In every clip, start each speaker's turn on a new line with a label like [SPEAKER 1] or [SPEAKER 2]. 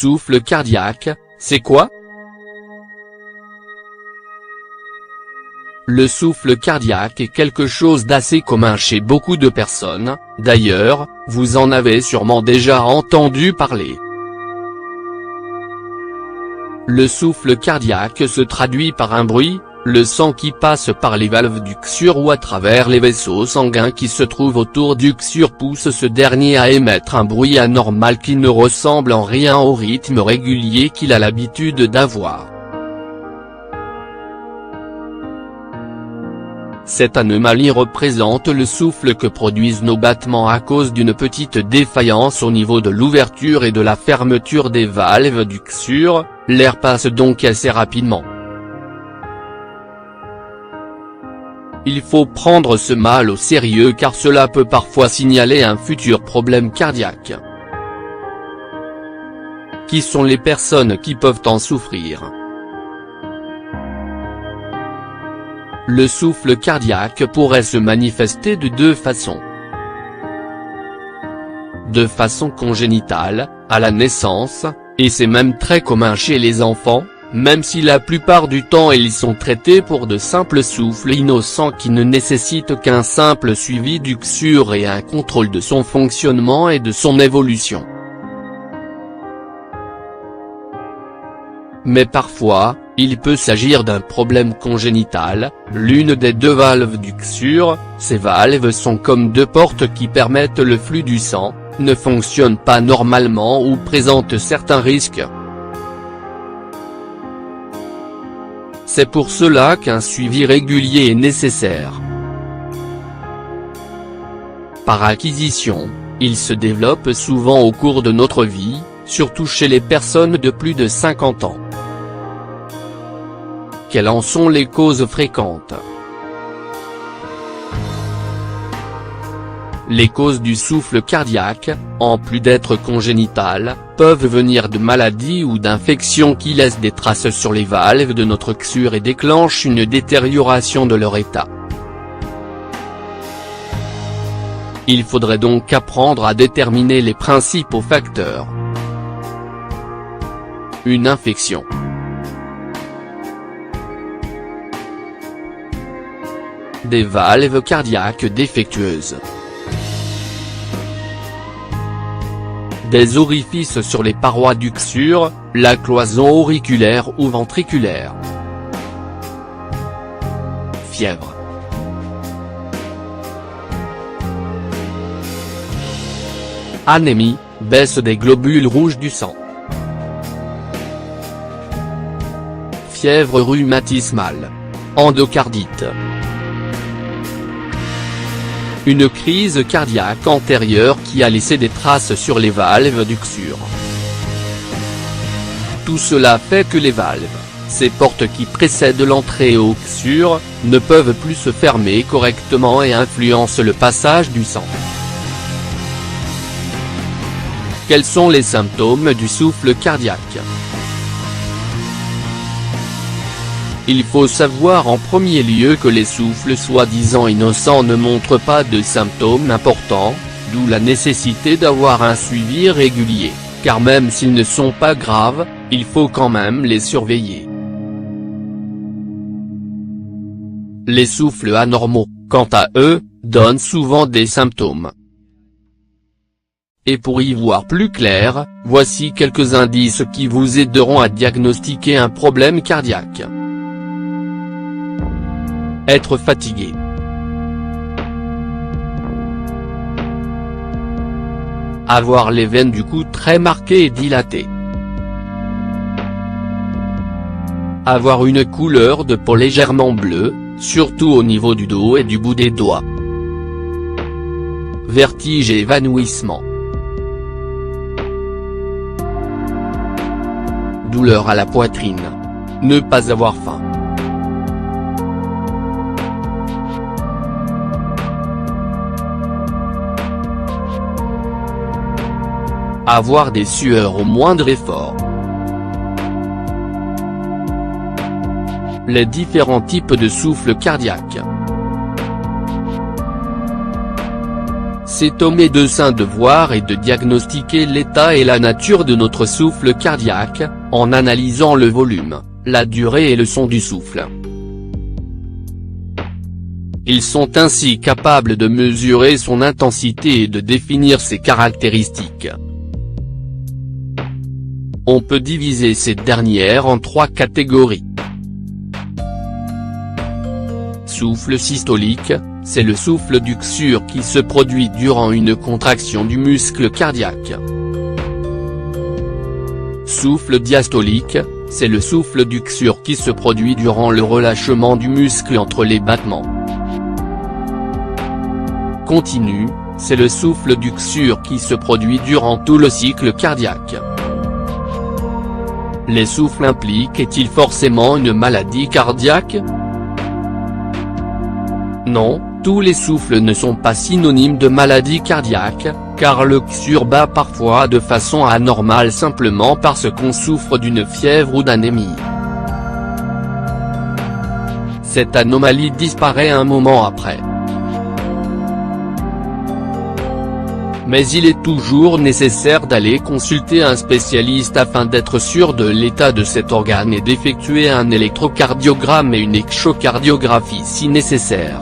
[SPEAKER 1] souffle cardiaque, c'est quoi? Le souffle cardiaque est quelque chose d'assez commun chez beaucoup de personnes, d'ailleurs, vous en avez sûrement déjà entendu parler. Le souffle cardiaque se traduit par un bruit, le sang qui passe par les valves du cœur ou à travers les vaisseaux sanguins qui se trouvent autour du cœur pousse ce dernier à émettre un bruit anormal qui ne ressemble en rien au rythme régulier qu'il a l'habitude d'avoir. Cette anomalie représente le souffle que produisent nos battements à cause d'une petite défaillance au niveau de l'ouverture et de la fermeture des valves du cœur, l'air passe donc assez rapidement. Il faut prendre ce mal au sérieux car cela peut parfois signaler un futur problème cardiaque. Qui sont les personnes qui peuvent en souffrir? Le souffle cardiaque pourrait se manifester de deux façons. De façon congénitale, à la naissance, et c'est même très commun chez les enfants, même si la plupart du temps ils sont traités pour de simples souffles innocents qui ne nécessitent qu'un simple suivi du cœur et un contrôle de son fonctionnement et de son évolution. Mais parfois, il peut s'agir d'un problème congénital, l'une des deux valves du cœur, ces valves sont comme deux portes qui permettent le flux du sang, ne fonctionnent pas normalement ou présentent certains risques. C'est pour cela qu'un suivi régulier est nécessaire. Par acquisition, il se développe souvent au cours de notre vie, surtout chez les personnes de plus de 50 ans. Quelles en sont les causes fréquentes? Les causes du souffle cardiaque, en plus d'être congénitales, peuvent venir de maladies ou d'infections qui laissent des traces sur les valves de notre cœur et déclenchent une détérioration de leur état. Il faudrait donc apprendre à déterminer les principaux facteurs. Une infection. Des valves cardiaques défectueuses. Des orifices sur les parois du cœur, la cloison auriculaire ou ventriculaire. Fièvre. Anémie, baisse des globules rouges du sang. Fièvre rhumatismale. Endocardite. Une crise cardiaque antérieure qui a laissé des traces sur les valves du cœur. Tout cela fait que les valves, ces portes qui précèdent l'entrée au cœur, ne peuvent plus se fermer correctement et influencent le passage du sang. Quels sont les symptômes du souffle cardiaque? Il faut savoir en premier lieu que les souffles soi-disant innocents ne montrent pas de symptômes importants, d'où la nécessité d'avoir un suivi régulier, car même s'ils ne sont pas graves, il faut quand même les surveiller. Les souffles anormaux, quant à eux, donnent souvent des symptômes. Et pour y voir plus clair, voici quelques indices qui vous aideront à diagnostiquer un problème cardiaque. Être fatigué. Avoir les veines du cou très marquées et dilatées. Avoir une couleur de peau légèrement bleue, surtout au niveau du dos et du bout des doigts. Vertige et évanouissement. Douleur à la poitrine. Ne pas avoir faim. Avoir des sueurs au moindre effort. Les différents types de souffle cardiaque. C'est au médecin de voir et de diagnostiquer l'état et la nature de notre souffle cardiaque, en analysant le volume, la durée et le son du souffle. Ils sont ainsi capables de mesurer son intensité et de définir ses caractéristiques. On peut diviser ces dernières en 3 catégories. Souffle systolique, c'est le souffle d'uxure qui se produit durant une contraction du muscle cardiaque. Souffle diastolique, c'est le souffle d'uxure qui se produit durant le relâchement du muscle entre les battements. Continu, c'est le souffle d'uxure qui se produit durant tout le cycle cardiaque. Les souffles impliquent-ils forcément une maladie cardiaque? Non, tous les souffles ne sont pas synonymes de maladie cardiaque, car l'uxure bat parfois de façon anormale simplement parce qu'on souffre d'une fièvre ou d'anémie. Cette anomalie disparaît un moment après. Mais il est toujours nécessaire d'aller consulter un spécialiste afin d'être sûr de l'état de cet organe et d'effectuer un électrocardiogramme et une échocardiographie si nécessaire.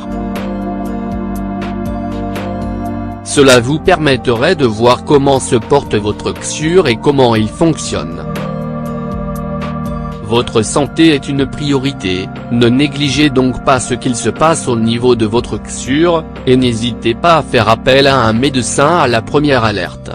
[SPEAKER 1] Cela vous permettrait de voir comment se porte votre uxure et comment il fonctionne. Votre santé est une priorité, ne négligez donc pas ce qu'il se passe au niveau de votre uxure, et n'hésitez pas à faire appel à un médecin à la première alerte.